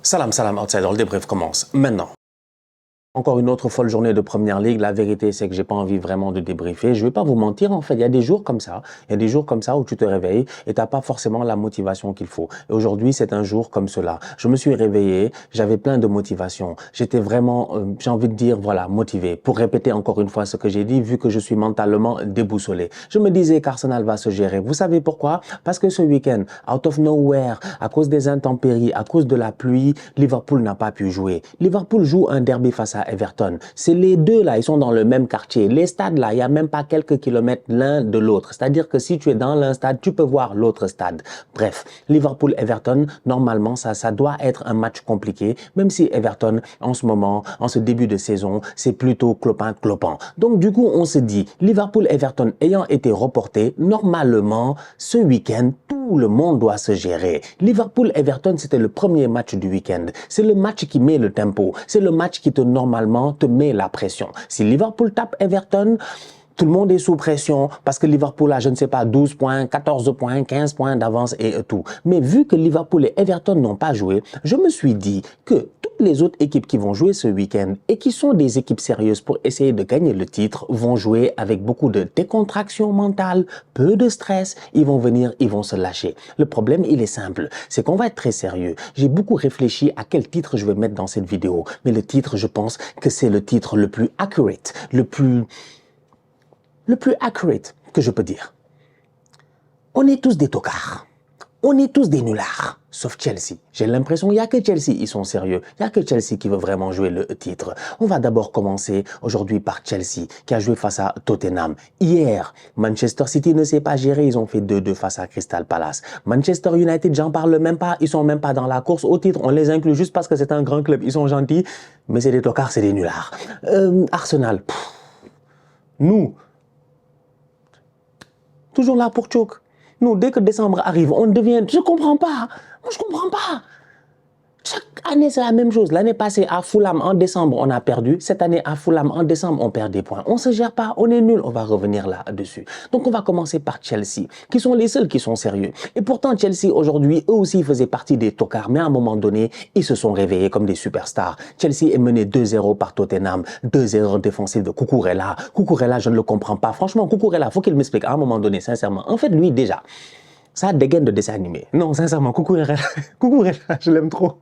Salam, salam, outsider, le débrief commence maintenant. Encore une autre folle journée de Première Ligue. La vérité, c'est que j'ai pas envie vraiment de débriefer. Je vais pas vous mentir, en fait, il y a des jours comme ça. Il y a des jours comme ça où tu te réveilles et t'as pas forcément la motivation qu'il faut. Et aujourd'hui, c'est un jour comme cela. Je me suis réveillé, j'avais plein de motivation. J'étais vraiment, j'ai envie de dire, voilà, motivé. Pour répéter encore une fois ce que j'ai dit, vu que je suis mentalement déboussolé. Je me disais qu'Arsenal va se gérer. Vous savez pourquoi? Parce que ce week-end, out of nowhere, à cause des intempéries, à cause de la pluie, Liverpool n'a pas pu jouer. Liverpool joue un derby face à Everton. C'est les deux là, ils sont dans le même quartier. Les stades là, il y a même pas quelques kilomètres l'un de l'autre. C'est-à-dire que si tu es dans l'un stade, tu peux voir l'autre stade. Bref, Liverpool-Everton, normalement, ça doit être un match compliqué, même si Everton, en ce moment, en ce début de saison, c'est plutôt clopin-clopant. Donc du coup, on se dit, Liverpool-Everton ayant été reporté, normalement, ce week-end, tout le monde doit se gérer. Liverpool-Everton, c'était le premier match du week-end. C'est le match qui met le tempo. C'est le match qui normalement te met la pression. Si Liverpool tape Everton, tout le monde est sous pression parce que Liverpool a, je ne sais pas, 12 points, 14 points, 15 points d'avance et tout. Mais vu que Liverpool et Everton n'ont pas joué, je me suis dit que toutes les autres équipes qui vont jouer ce week-end et qui sont des équipes sérieuses pour essayer de gagner le titre vont jouer avec beaucoup de décontraction mentale, peu de stress, ils vont venir, ils vont se lâcher. Le problème, il est simple, c'est qu'on va être très sérieux. J'ai beaucoup réfléchi à quel titre je vais mettre dans cette vidéo, mais le titre, je pense que c'est le titre le plus accurate, le plus accurate que je peux dire. On est tous des tocards. On est tous des nullards, sauf Chelsea. J'ai l'impression qu'il n'y a que Chelsea, ils sont sérieux. Il n'y a que Chelsea qui veut vraiment jouer le titre. On va d'abord commencer aujourd'hui par Chelsea, qui a joué face à Tottenham. Hier, Manchester City ne s'est pas géré, ils ont fait 2-2 face à Crystal Palace. Manchester United, j'en parle même pas, ils sont même pas dans la course au titre. On les inclut juste parce que c'est un grand club, ils sont gentils, mais c'est des tocards, c'est des nullards. Arsenal, nous, toujours là pour choke. Nous, dès que décembre arrive, on devient... Je comprends pas. Moi, je comprends pas. Chaque année, c'est la même chose. L'année passée, à Fulham, en décembre, on a perdu. Cette année, à Fulham, en décembre, on perd des points. On se gère pas, on est nul. On va revenir là-dessus. Donc, on va commencer par Chelsea, qui sont les seuls qui sont sérieux. Et pourtant, Chelsea, aujourd'hui, eux aussi faisaient partie des tocards. Mais à un moment donné, ils se sont réveillés comme des superstars. Chelsea est mené 2-0 par Tottenham. 2 erreurs défensives de Cucurella. Cucurella, je ne le comprends pas. Franchement, Cucurella, faut qu'il m'explique à un moment donné, sincèrement. En fait, lui, déjà... ça dégaine de dessin animé. Non, sincèrement, Cucurella, je l'aime trop.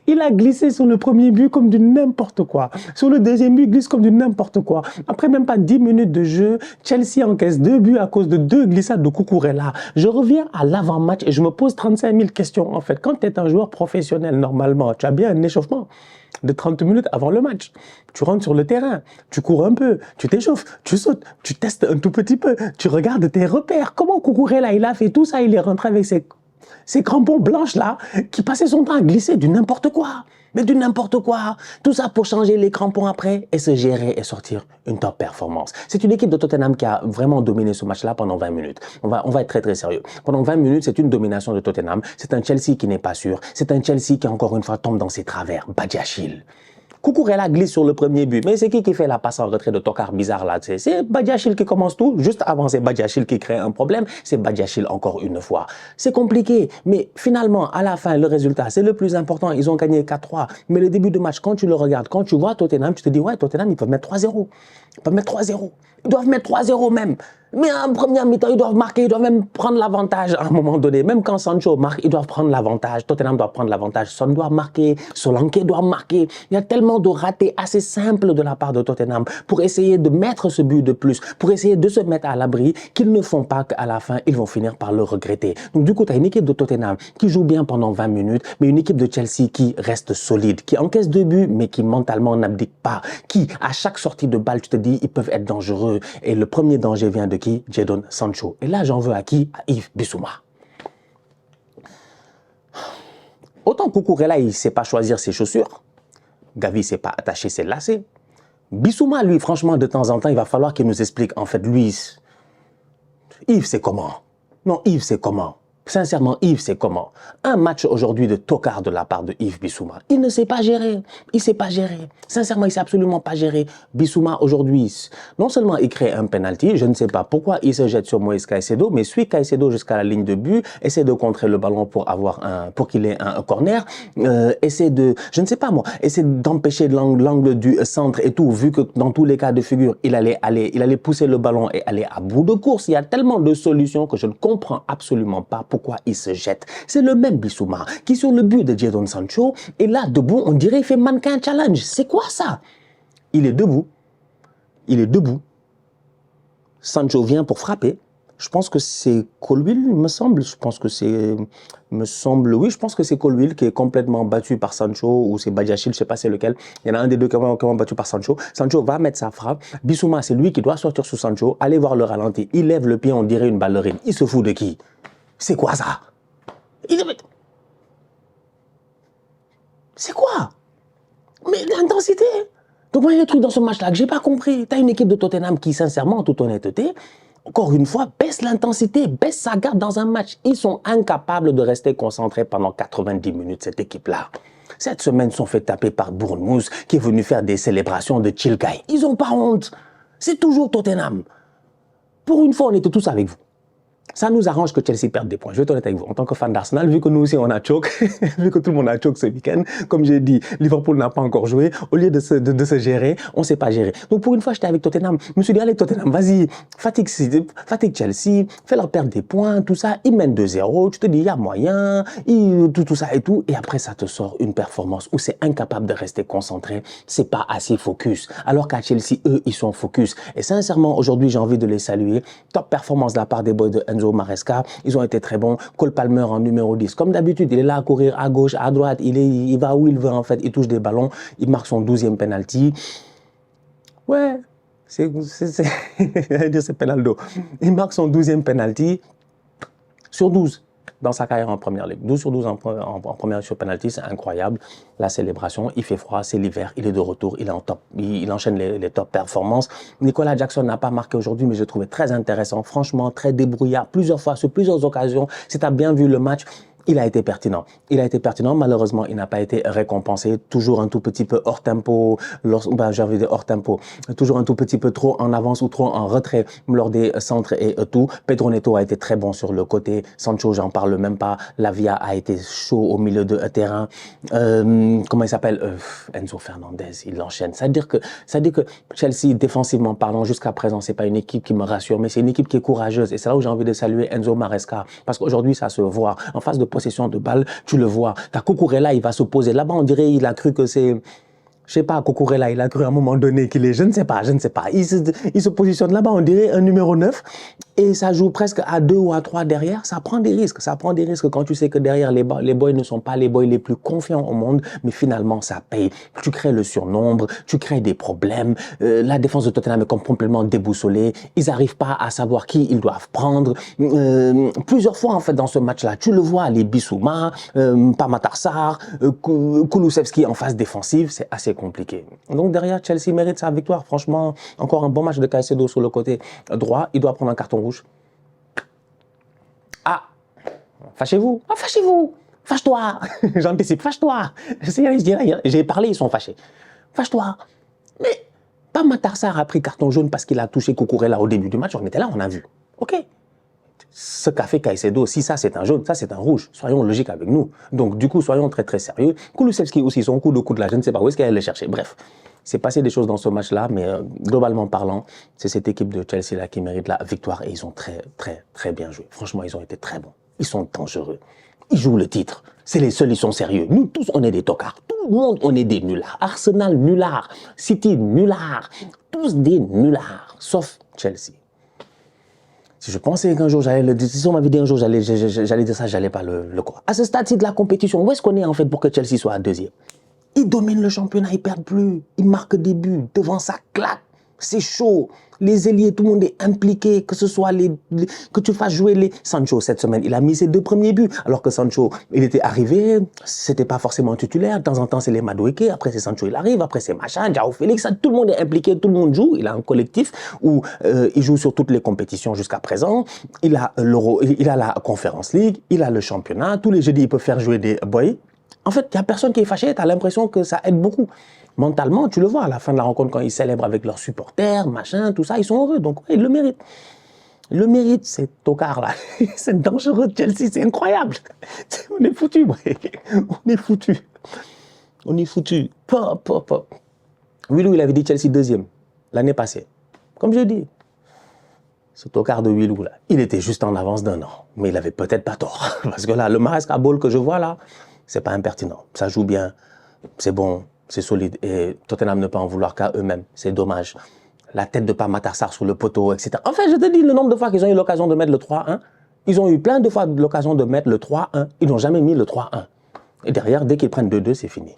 Il a glissé sur le premier but comme du n'importe quoi. Sur le deuxième but, il glisse comme du n'importe quoi. Après même pas 10 minutes de jeu, Chelsea encaisse 2 buts à cause de 2 glissades de Cucurella. Je reviens à l'avant-match et je me pose 35 000 questions. En fait, quand tu es un joueur professionnel, normalement, tu as bien un échauffement de 30 minutes avant le match. Tu rentres sur le terrain, tu cours un peu, tu t'échauffes, tu sautes, tu testes un tout petit peu, tu regardes tes repères. Comment Cucurella, il a fait tout ça, il est rentré avec ces crampons blanches là, qui passaient son temps à glisser du n'importe quoi. Mais du n'importe quoi. Tout ça pour changer les crampons après et se gérer et sortir une top performance. C'est une équipe de Tottenham qui a vraiment dominé ce match-là pendant 20 minutes. On va être très très sérieux. Pendant 20 minutes, c'est une domination de Tottenham. C'est un Chelsea qui n'est pas sûr. C'est un Chelsea qui encore une fois tombe dans ses travers. Badiachil. Cucurella glisse sur le premier but. Mais c'est qui fait la passe en retrait de tocard bizarre là? C'est Badiachil qui commence tout. Juste avant, c'est Badiachil qui crée un problème. C'est Badiachil encore une fois. C'est compliqué. Mais finalement, à la fin, le résultat, c'est le plus important. Ils ont gagné 4-3. Mais le début de match, quand tu le regardes, quand tu vois Tottenham, tu te dis, ouais, Tottenham, ils peuvent mettre 3-0. Ils peuvent mettre 3-0. Ils doivent mettre 3-0 même. Mais en première mi-temps, ils doivent marquer, ils doivent même prendre l'avantage à un moment donné. Même quand Sancho marque, ils doivent prendre l'avantage. Tottenham doit prendre l'avantage. Son doit marquer, Solanke doit marquer. Il y a tellement de ratés assez simples de la part de Tottenham pour essayer de mettre ce but de plus, pour essayer de se mettre à l'abri, qu'ils ne font pas qu'à la fin, ils vont finir par le regretter. Donc du coup, tu as une équipe de Tottenham qui joue bien pendant 20 minutes, mais une équipe de Chelsea qui reste solide, qui encaisse 2 buts, mais qui mentalement n'abdique pas, qui, à chaque sortie de balle, tu te dis, ils peuvent être dangereux. Et le premier danger vient de qui? Jadon Sancho. Et là, j'en veux à qui? À Yves Bissouma. Autant Cucurella, il ne sait pas choisir ses chaussures. Gavi ne sait pas attacher ses lacets. Bissouma, lui, franchement, de temps en temps, il va falloir qu'il nous explique. En fait, lui, Yves, c'est comment? Non, Yves, c'est comment? Sincèrement, Yves, c'est comment? Un match aujourd'hui de tocard de la part de Yves Bissouma. Il ne sait pas gérer. Il ne sait pas gérer. Sincèrement, il ne sait absolument pas gérer. Bissouma, aujourd'hui, non seulement il crée un penalty, je ne sais pas pourquoi il se jette sur Moïse Caicedo, mais suit Caicedo jusqu'à la ligne de but, essaie de contrer le ballon pour qu'il ait un corner, essaie de, je ne sais pas moi, essaie d'empêcher l'angle du centre et tout, vu que dans tous les cas de figure, il allait pousser le ballon et aller à bout de course. Il y a tellement de solutions que je ne comprends absolument pas pourquoi il se jette. C'est le même Bissouma qui, sur le but de Jadon Sancho, est là, debout, on dirait il fait mannequin challenge. C'est quoi ça? Il est debout. Il est debout. Sancho vient pour frapper. Je pense que c'est Colwill, il me semble. Oui, je pense que c'est Colwill qui est complètement battu par Sancho ou c'est Badiachil, je ne sais pas c'est lequel. Il y en a un des deux qui est battu par Sancho. Sancho va mettre sa frappe. Bissouma, c'est lui qui doit sortir sous Sancho, aller voir le ralenti. Il lève le pied, on dirait une ballerine. Il se fout de qui? C'est quoi ça? C'est quoi? Mais l'intensité. Donc, moi, il y a des trucs dans ce match-là que je n'ai pas compris. Tu as une équipe de Tottenham qui, sincèrement, en toute honnêteté, encore une fois, baisse l'intensité, baisse sa garde dans un match. Ils sont incapables de rester concentrés pendant 90 minutes, cette équipe-là. Cette semaine, ils sont fait taper par Bournemouth, qui est venu faire des célébrations de chill guy. Ils n'ont pas honte. C'est toujours Tottenham. Pour une fois, on était tous avec vous. Ça nous arrange que Chelsea perde des points. Je vais être honnête avec vous. En tant que fan d'Arsenal, vu que nous aussi on a choke, vu que tout le monde a choke ce week-end, comme j'ai dit, Liverpool n'a pas encore joué. Au lieu de se gérer, on ne sait pas gérer. Donc pour une fois, j'étais avec Tottenham. Je me suis dit, allez Tottenham, vas-y, fatigue Chelsea, fais-leur perdre des points, tout ça. Ils mènent 2-0, tu te dis, il y a moyen, tout ça et tout. Et après, ça te sort une performance où c'est incapable de rester concentré. C'est pas assez focus. Alors qu'à Chelsea, eux, ils sont focus. Et sincèrement, aujourd'hui, j'ai envie de les saluer. Top performance de la part des boys de Enzo Maresca, ils ont été très bons. Cole Palmer en numéro 10. Comme d'habitude, il est là à courir à gauche, à droite, il va où il veut en fait, il touche des ballons, il marque son 12e penalty. Ouais, c'est Penaldo. Il marque son 12e penalty sur 12 dans sa carrière en première ligue. 12 sur 12 en première sur penalty, c'est incroyable. La célébration, il fait froid, c'est l'hiver, il est de retour, il est en top, il enchaîne les top performances. Nicolas Jackson n'a pas marqué aujourd'hui, mais je le trouvais très intéressant, franchement, très débrouillard, plusieurs fois, sur plusieurs occasions. Si tu as bien vu le match, il a été pertinent. Il a été pertinent. Malheureusement, il n'a pas été récompensé. Toujours un tout petit peu hors tempo. J'ai envie de dire hors tempo. Toujours un tout petit peu trop en avance ou trop en retrait lors des centres et tout. Pedro Neto a été très bon sur le côté. Sancho, j'en parle même pas. Lavia a été chaud au milieu de terrain. Comment il s'appelle? Enzo Fernandez, il l'enchaîne. Ça veut dire que Chelsea, défensivement parlant, jusqu'à présent, c'est pas une équipe qui me rassure, mais c'est une équipe qui est courageuse. Et c'est là où j'ai envie de saluer Enzo Maresca. Parce qu'aujourd'hui, ça se voit. En face de possession de balle, tu le vois. T'as Cucurella, il va se poser là-bas, on dirait il a cru que c'est... Je sais pas, Cucurella, il a cru à un moment donné qu'il est... Je ne sais pas. Il se positionne là-bas, on dirait un numéro 9 et ça joue presque à 2 ou à 3 derrière. Ça prend des risques. Ça prend des risques quand tu sais que derrière, les boys ne sont pas les boys les plus confiants au monde, mais finalement, ça paye. Tu crées le surnombre, tu crées des problèmes. La défense de Tottenham est complètement déboussolée. Ils n'arrivent pas à savoir qui ils doivent prendre. Plusieurs fois, en fait, dans ce match-là, tu le vois, les Bissouma, Pathé Sarr, Kulusevski en phase défensive, c'est assez compliqué. Donc derrière, Chelsea mérite sa victoire. Franchement, encore un bon match de Caicedo sur le côté droit. Il doit prendre un carton rouge. Ah, fâchez-vous. Ah, fâchez-vous. Fâche-toi. J'anticipe. Fâche-toi. J'ai parlé, ils sont fâchés. Fâche-toi. Mais Pathé Sarr a pris carton jaune parce qu'il a touché Cucurella au début du match. On était là, on a vu. OK. Ce qu'a fait Caicedo, si ça c'est un jaune, ça c'est un rouge. Soyons logiques avec nous. Donc du coup, soyons très très sérieux. Kulusevski aussi, son coup de coude là, je ne sais pas où est-ce qu'elle allait le chercher. Bref, c'est passé des choses dans ce match-là, mais globalement parlant, c'est cette équipe de Chelsea là qui mérite la victoire et ils ont très très très bien joué. Franchement, ils ont été très bons. Ils sont dangereux. Ils jouent le titre. C'est les seuls, ils sont sérieux. Nous tous, on est des tocards. Tout le monde, on est des nullards. Arsenal, nullard. City, nullard. Tous des nullards, sauf Chelsea. Si je pensais qu'un jour j'allais le dire, si on m'avait dit un jour j'allais dire ça, j'allais pas le croire. À ce stade-ci de la compétition, où est-ce qu'on est en fait pour que Chelsea soit à deuxième? Ils dominent le championnat, ils perdent plus, ils marquent des buts, devant ça claque, c'est chaud. Les ailiers, tout le monde est impliqué, que ce soit que tu fasses jouer les... Sancho, cette semaine, il a mis ses 2 premiers buts, alors que Sancho, il était arrivé, c'était pas forcément titulaire, de temps en temps, c'est les Madueke, après c'est Sancho, il arrive, après c'est machin, João Félix, tout le monde est impliqué, tout le monde joue, il a un collectif où il joue sur toutes les compétitions jusqu'à présent, il a l'Euro, il a la Conference League, il a le championnat, tous les jeudis, il peut faire jouer des boys. En fait, il n'y a personne qui est fâché, tu as l'impression que ça aide beaucoup. Mentalement, tu le vois à la fin de la rencontre quand ils célèbrent avec leurs supporters, machin, tout ça, ils sont heureux. Donc, ouais, ils le méritent. Ils le méritent, ces tocards-là. C'est dangereux de Chelsea, c'est incroyable. On est foutus, on est foutus. On est foutus. Willou, il avait dit Chelsea 2e l'année passée. Comme je dis, ce tocard de Willou, là, il était juste en avance d'1 an. Mais il avait peut-être pas tort. Parce que là, le Maresca Ball que je vois là, c'est pas impertinent. Ça joue bien, c'est bon. C'est solide et Tottenham ne peut en vouloir qu'à eux-mêmes. C'est dommage. La tête de Pape Matar Sarr sur le poteau, etc. Enfin, je te dis le nombre de fois qu'ils ont eu l'occasion de mettre le 3-1. Ils ont eu plein de fois l'occasion de mettre le 3-1. Ils n'ont jamais mis le 3-1. Et derrière, dès qu'ils prennent 2-2, c'est fini.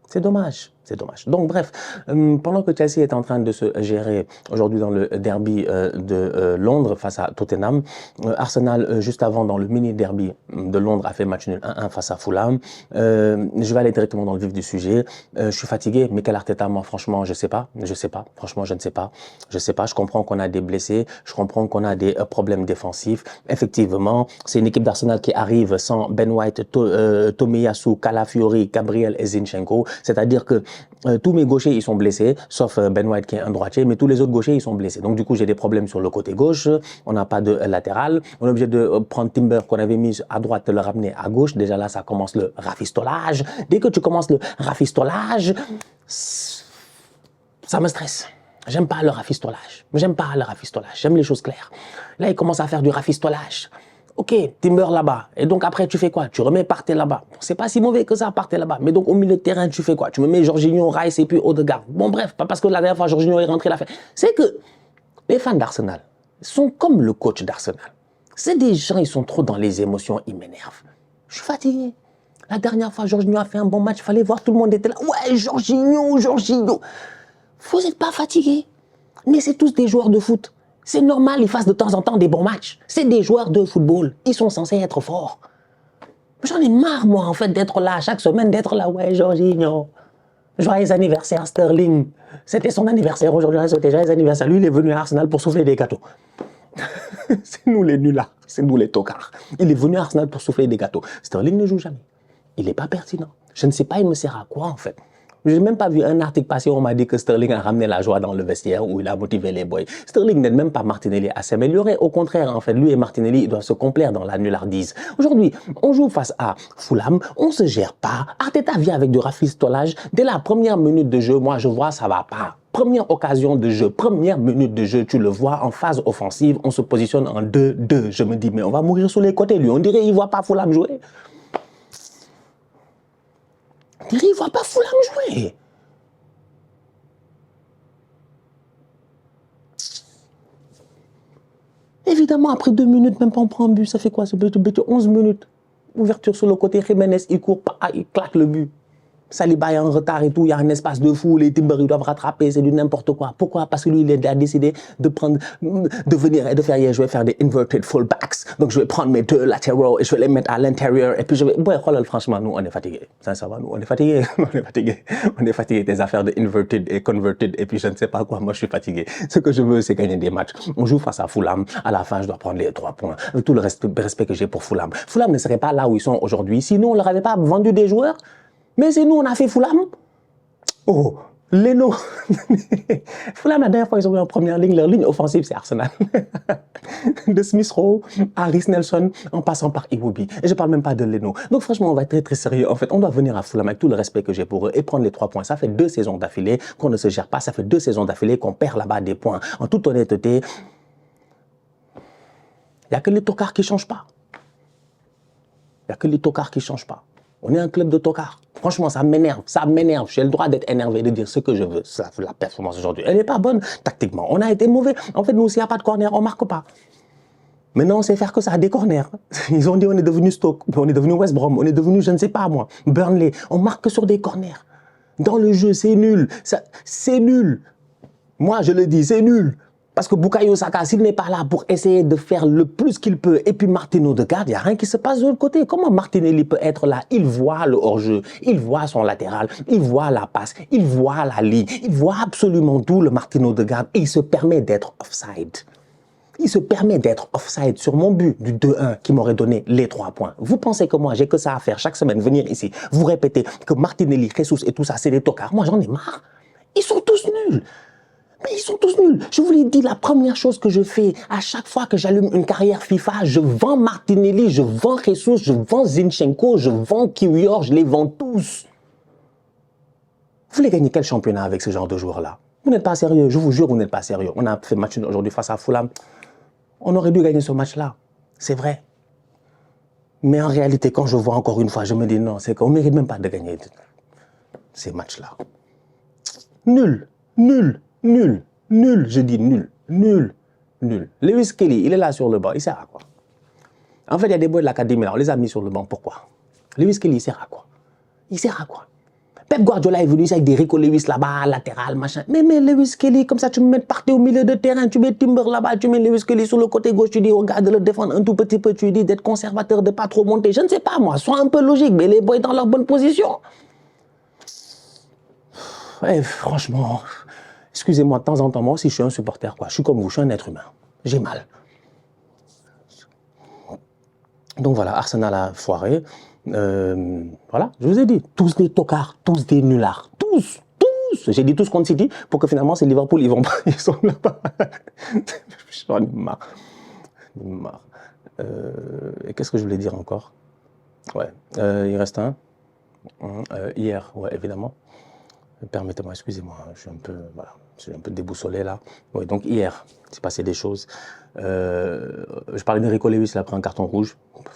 C'est dommage, c'est dommage. Donc bref, pendant que Chelsea est en train de se gérer aujourd'hui dans le derby de Londres face à Tottenham, Arsenal, juste avant dans le mini-derby de Londres, a fait match nul 1-1 face à Fulham. Je vais aller directement dans le vif du sujet. Je suis fatigué, Mikel Arteta, moi franchement, je sais pas. Franchement, je ne sais pas. Je comprends qu'on a des blessés, je comprends qu'on a des problèmes défensifs. Effectivement, c'est une équipe d'Arsenal qui arrive sans Ben White, Tomiyasu, Calafiori, Gabriel et Zinchenko. C'est-à-dire que tous mes gauchers, ils sont blessés, sauf Ben White qui est un droitier, mais tous les autres gauchers, ils sont blessés. Donc du coup, j'ai des problèmes sur le côté gauche, on n'a pas de latéral, on est obligé de prendre Timber qu'on avait mis à droite, de le ramener à gauche. Déjà là, ça commence le rafistolage. Dès que tu commences le rafistolage, ça me stresse. J'aime pas le rafistolage. J'aime les choses claires. Là, il commence à faire du rafistolage. Ok, Timber là-bas. Et donc après, tu fais quoi? Tu remets Partey là-bas. C'est pas si mauvais que ça, Partey là-bas. Mais donc au milieu de terrain, tu fais quoi? Tu me mets Jorginho, Rice et puis Odegaard. Bon bref, pas parce que la dernière fois Jorginho est rentré la fin. C'est que les fans d'Arsenal sont comme le coach d'Arsenal. C'est des gens, ils sont trop dans les émotions, ils m'énervent. Je suis fatigué. La dernière fois, Jorginho a fait un bon match, fallait voir, tout le monde était là. Ouais, Jorginho. Vous n'êtes pas fatigué. Mais c'est tous des joueurs de foot. C'est normal, ils fassent de temps en temps des bons matchs. C'est des joueurs de football. Ils sont censés être forts. J'en ai marre, moi, en fait, d'être là, chaque semaine, d'être là. Ouais, Jorginho. Joyeux anniversaire, Sterling. C'était son anniversaire aujourd'hui. C'était joyeux anniversaire. Lui, il est venu à Arsenal pour souffler des gâteaux. C'est nous les nullards. C'est nous les tocards. Il est venu à Arsenal pour souffler des gâteaux. Sterling ne joue jamais. Il n'est pas pertinent. Je ne sais pas, il me sert à quoi, en fait. Je n'ai même pas vu un article passer où on m'a dit que Sterling a ramené la joie dans le vestiaire, où il a motivé les boys. Sterling n'aide même pas Martinelli à s'améliorer. Au contraire, en fait, lui et Martinelli, ils doivent se complaire dans la nullardise. Aujourd'hui, on joue face à Fulham, on se gère pas. Arteta vient avec du rafistolage. Dès la première minute de jeu, moi, je vois, ça va pas. Première occasion de jeu, première minute de jeu, tu le vois en phase offensive, on se positionne en 2-2. Je me dis, mais on va mourir sur les côtés, lui. On dirait qu'il ne voit pas Fulham jouer. Il ne voit pas Fulham jouer. Évidemment, après 2 minutes, même pas on prend un but, ça fait quoi? Ça peut être 11 minutes. Ouverture sur le côté, Jiménez, il court, il claque le but. Saliba est en retard et tout, il y a un espace de fou, les Timber, ils doivent rattraper, c'est du n'importe quoi. Pourquoi? Parce que lui, il a décidé de venir et de faire, je vais faire des inverted fullbacks. Donc, je vais prendre mes 2 latéraux et je vais les mettre à l'intérieur. Et puis, je vais, ouais, franchement, nous, on est fatigués. Ça va, nous, on est fatigués. On est fatigués des affaires de inverted et converted. Et puis, je ne sais pas quoi, moi, je suis fatigué. Ce que je veux, c'est gagner des matchs. On joue face à Fulham. À la fin, je dois prendre les 3 points. Avec tout le respect que j'ai pour Fulham. Fulham ne serait pas là où ils sont aujourd'hui. Sinon, on leur avait pas vendu des joueurs. Mais c'est nous, on a fait Fulham. Oh, Leno. Fulham, la dernière fois, ils ont eu en première ligne. Leur ligne offensive, c'est Arsenal. De Smith Rowe à Rhys Nelson, en passant par Iwobi. Et je parle même pas de Leno. Donc franchement, on va être très très sérieux. En fait, on doit venir à Fulham avec tout le respect que j'ai pour eux et prendre les 3 points. Ça fait 2 saisons d'affilée qu'on ne se gère pas. Ça fait 2 saisons d'affilée qu'on perd là-bas des points. En toute honnêteté, il n'y a que les tocards qui ne changent pas. Il n'y a que les tocards qui ne changent pas. On est un club de tocards. Franchement, ça m'énerve. J'ai le droit d'être énervé, de dire ce que je veux. La performance aujourd'hui, elle n'est pas bonne tactiquement. On a été mauvais. En fait, nous, s'il n'y a pas de corner, on ne marque pas. Maintenant, on sait faire que ça, des corners. Ils ont dit on est devenu Stoke, on est devenu West Brom, on est devenu, je ne sais pas moi, Burnley. On marque que sur des corners. Dans le jeu, c'est nul. C'est nul. Moi, je le dis, c'est nul. Parce que Bukayo Saka, s'il n'est pas là pour essayer de faire le plus qu'il peut, et puis Martin Odegaard, il n'y a rien qui se passe de l'autre côté. Comment Martinelli peut être là? Il voit le hors-jeu, il voit son latéral, il voit la passe, il voit la ligne, il voit absolument tout, le Martin Odegaard, et il se permet d'être offside. Il se permet d'être offside sur mon but du 2-1 qui m'aurait donné les 3 points. Vous pensez que moi, j'ai que ça à faire chaque semaine, venir ici, vous répéter que Martinelli, Jesus et tout ça, c'est des tocards. Moi, j'en ai marre. Ils sont tous nuls. Mais ils sont tous nuls. Je vous l'ai dit, la première chose que je fais à chaque fois que j'allume une carrière FIFA, je vends Martinelli, je vends Jesus, je vends Zinchenko, je vends Kiwior, je les vends tous. Vous voulez gagner quel championnat avec ce genre de joueurs-là? Vous n'êtes pas sérieux, je vous jure, vous n'êtes pas sérieux. On a fait match aujourd'hui face à Fulham. On aurait dû gagner ce match-là, c'est vrai. Mais en réalité, quand je vois encore une fois, je me dis non, c'est qu'on ne mérite même pas de gagner ces matchs-là. Nul, nul, nul, nul, je dis nul, nul, nul. Lewis Kelly, il est là sur le banc, il sert à quoi? En fait, il y a des boys de l'académie là, on les a mis sur le banc, pourquoi? Lewis Kelly, il sert à quoi? Il sert à quoi? Pep Guardiola est venu ici avec des Rico Lewis là-bas, latéral, machin. Mais Lewis Kelly, comme ça, tu me mets partout au milieu de terrain, tu mets Timber là-bas, tu mets Lewis Kelly sur le côté gauche, tu dis, regarde de le défendre un tout petit peu, tu dis d'être conservateur, de pas trop monter. Je ne sais pas, moi, sois un peu logique, mais les boys dans leur bonne position. Ouais, franchement, excusez-moi, de temps en temps, moi aussi, je suis un supporter, quoi. Je suis comme vous, je suis un être humain. J'ai mal. Donc voilà, Arsenal a foiré. Voilà, je vous ai dit, tous des tocards, tous des nullards, tous. J'ai dit tous contre City pour que finalement c'est Liverpool, ils vont pas, ils sont là-bas. J'en ai marre. Et qu'est-ce que je voulais dire encore? Ouais, il reste un. Hier, ouais, évidemment. Permettez-moi, excusez-moi, je suis un peu, voilà, je suis un peu déboussolé là. Ouais, donc hier, il s'est passé des choses. Je parlais de Rico Lewis, il a pris un carton rouge.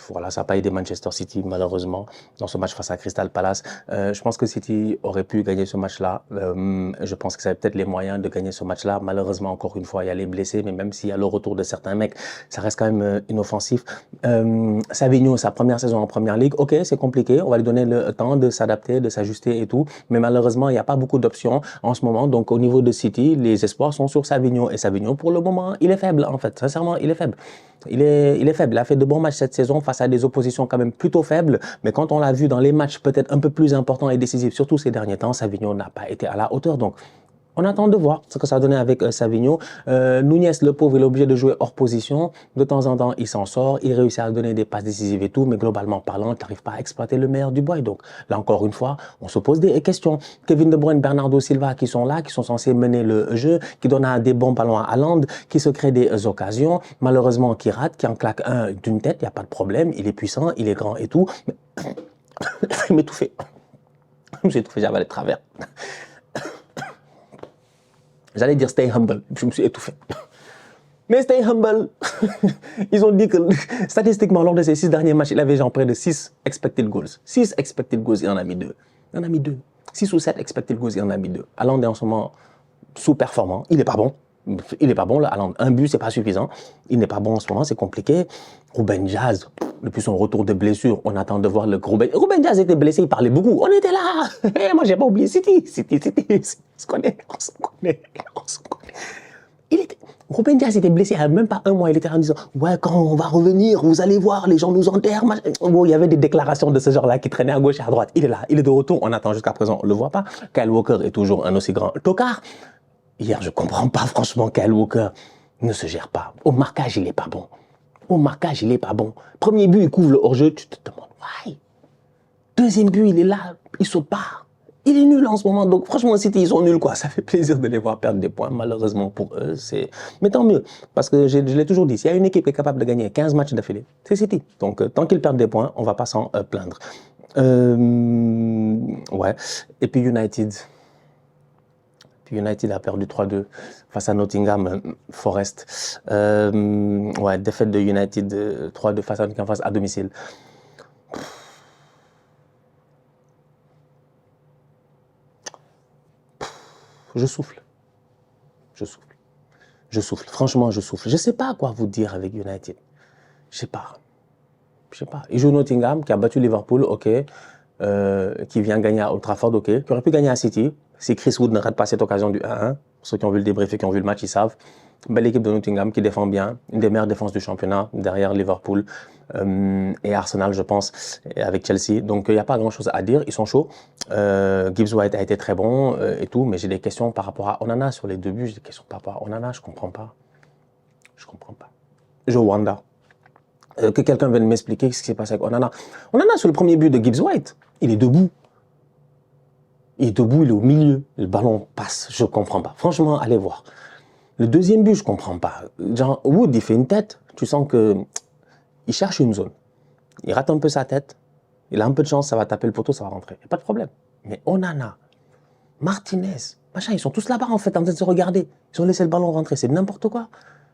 Voilà, ça n'a pas aidé Manchester City, malheureusement, dans ce match face à Crystal Palace. Je pense que City aurait pu gagner ce match-là. Je pense que ça avait peut-être les moyens de gagner ce match-là. Malheureusement, encore une fois, il y a les blessés, mais même s'il y a le retour de certains mecs, ça reste quand même inoffensif. Savigno, sa première saison en Première Ligue, ok, c'est compliqué. On va lui donner le temps de s'adapter, de s'ajuster et tout. Mais malheureusement, il n'y a pas beaucoup d'options en ce moment. Donc, au niveau de City, les espoirs sont sur Savigno. Et Savigno, pour le moment, il est faible, en fait. Sincèrement, il est faible. Il est faible. Il a fait de bons matchs cette saison face à des oppositions quand même plutôt faibles. Mais quand on l'a vu dans les matchs peut-être un peu plus importants et décisifs, surtout ces derniers temps, Savigno n'a pas été à la hauteur. Donc, on attend de voir ce que ça a donné avec Savigno. Nunez, le pauvre, il est obligé de jouer hors position. De temps en temps, il s'en sort. Il réussit à donner des passes décisives et tout. Mais globalement parlant, il n'arrive pas à exploiter le meilleur du bois. Et donc, là encore une fois, on se pose des questions. Kevin De Bruyne, Bernardo Silva qui sont là, qui sont censés mener le jeu, qui donnent des bons ballons à Haaland, qui se créent des occasions. Malheureusement, qui rate, qui en claque un d'une tête, il n'y a pas de problème. Il est puissant, il est grand et tout. Mais il m'étouffait. Je me suis étouffé, j'avais les travers. J'allais dire stay humble, je me suis étouffé. Mais stay humble. Ils ont dit que statistiquement, lors de ces 6 derniers matchs, il avait genre près de 6 expected goals. 6 expected goals, il en a mis 2. Il en a mis 2. 6 ou 7 expected goals, il en a mis 2. Haaland est en ce moment sous-performant. Il n'est pas bon. Il n'est pas bon, là. Haaland, un but, c'est pas suffisant. Il n'est pas bon en ce moment, c'est compliqué. Ruben Dias, depuis son retour de blessure, on attend de voir le Ruben Dias était blessé, il parlait beaucoup. On était là. Et moi, j'ai pas oublié City. On se connaît. Ruben Dias était blessé il n'y a même pas un mois. Il était en disant, ouais, quand on va revenir, vous allez voir, les gens nous enterrent. Bon, il y avait des déclarations de ce genre-là qui traînaient à gauche et à droite. Il est là, il est de retour. On attend jusqu'à présent, on le voit pas. Kyle Walker est toujours un aussi grand tocard. Hier, je comprends pas, franchement, Kyle Walker ne se gère pas. Au marquage, il est pas bon. Au marquage, il est pas bon. Premier but, il couvre le hors-jeu, tu te demandes, why? Deuxième but, il est là, il saute pas. Il est nul en ce moment, donc franchement, City, ils sont nuls, quoi. Ça fait plaisir de les voir perdre des points, malheureusement pour eux. Mais tant mieux, parce que je l'ai toujours dit, s'il y a une équipe qui est capable de gagner 15 matchs d'affilée, c'est City. Donc, tant qu'ils perdent des points, on va pas s'en plaindre. Ouais. Et puis United a perdu 3-2 face à Nottingham Forest. Ouais, défaite de United 3-2 face à Nottingham Forest à domicile. Je souffle. Franchement, je souffle. Je ne sais pas quoi vous dire avec United. Je sais pas. Il joue Nottingham, qui a battu Liverpool, ok. Qui vient gagner à Old Trafford, ok. Qui aurait pu gagner à City. Si Chris Wood ne rate pas cette occasion du 1-1. Ceux qui ont vu le débrief et qui ont vu le match, ils savent. Belle équipe de Nottingham qui défend bien, une des meilleures défenses du championnat, derrière Liverpool et Arsenal, je pense, et avec Chelsea. Donc, il n'y a pas grand-chose à dire, ils sont chauds. Gibbs White a été très bon et tout, mais j'ai des questions par rapport à Onana sur les 2 buts, j'ai des questions par rapport à Onana, je comprends pas. Je comprends pas. Joe Wanda. Que quelqu'un vienne m'expliquer ce qui s'est passé avec Onana. Onana, sur le premier but de Gibbs White, il est debout. Il est debout, il est au milieu. Le ballon passe, je comprends pas. Franchement, allez voir. Le deuxième but, je comprends pas. Genre, Wood, il fait une tête, tu sens que il cherche une zone. Il rate un peu sa tête, il a un peu de chance, ça va taper le poteau, ça va rentrer. Il n'y a pas de problème. Mais Onana, Martinez, machin, ils sont tous là-bas en fait, en train de se regarder. Ils ont laissé le ballon rentrer, c'est n'importe quoi.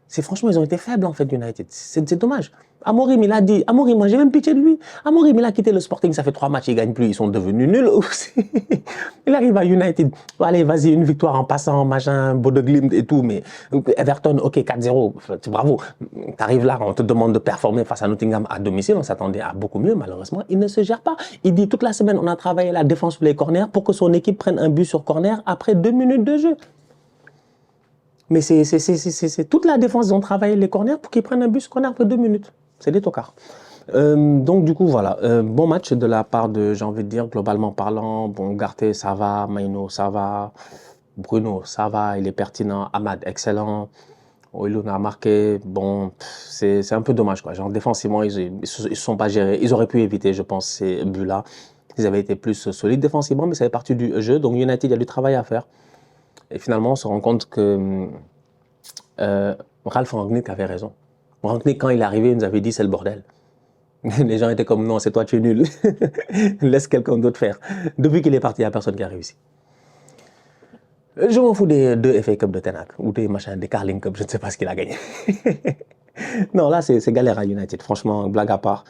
Franchement, ils ont été faibles en fait, United. C'est dommage. Amorim, il a dit, Amorim, moi j'ai même pitié de lui. Amorim, il a quitté le Sporting, ça fait 3 matchs, ils ne gagnent plus, ils sont devenus nuls aussi. Il arrive à United, allez, vas-y, une victoire en passant, machin, Bodø Glimt et tout, mais Everton, ok, 4-0, bravo. Tu arrives là, on te demande de performer face à Nottingham à domicile, on s'attendait à beaucoup mieux, malheureusement, il ne se gère pas. Il dit, toute la semaine, on a travaillé la défense sur les corners pour que son équipe prenne un but sur corner après 2 minutes de jeu. Mais c'est toute la défense, ils ont travaillé les corners pour qu'ils prennent un but sur corner après 2 minutes. C'est des tocards. Donc du coup, voilà. Bon match de la part de, j'ai envie de dire, globalement parlant. Bon, Ugarte, ça va. Maino, ça va. Bruno, ça va. Il est pertinent. Ahmad, excellent. Oilun a marqué. Bon, c'est un peu dommage, quoi. Genre, défensivement, ils ne se sont pas gérés. Ils auraient pu éviter, je pense, ces buts-là. Ils avaient été plus solides défensivement, mais ça fait partie du jeu. Donc United, il y a du travail à faire. Et finalement, on se rend compte que Ralph Rangnick avait raison. Rangnick, quand il est arrivé, il nous avait dit c'est le bordel. Les gens étaient comme non, c'est toi, tu es nul. Laisse quelqu'un d'autre faire. Depuis qu'il est parti, il n'y a personne qui a réussi. Je m'en fous des 2 FA Cup de Tenak ou des machins, des Carling Cup, je ne sais pas ce qu'il a gagné. Non, là, c'est galère à United. Franchement, blague à part.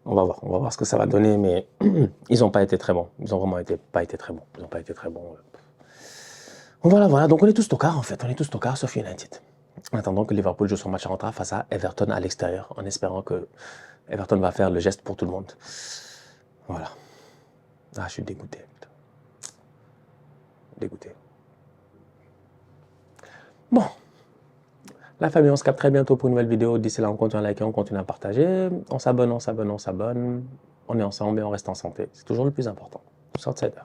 On va voir ce que ça va donner, mais ils n'ont pas été très bons. Ils n'ont vraiment pas été très bons. Ils n'ont pas été très bons. Voilà. Donc on est tous tocards en fait. On est tous tocards sauf United. En attendant que Liverpool joue son match en retard face à Everton à l'extérieur, en espérant que Everton va faire le geste pour tout le monde. Voilà. Ah, je suis dégoûté. Dégoûté. Bon. La famille, on se capte très bientôt pour une nouvelle vidéo. D'ici là, on continue à liker, on continue à partager. On s'abonne. On est ensemble et on reste en santé. C'est toujours le plus important. Outsider.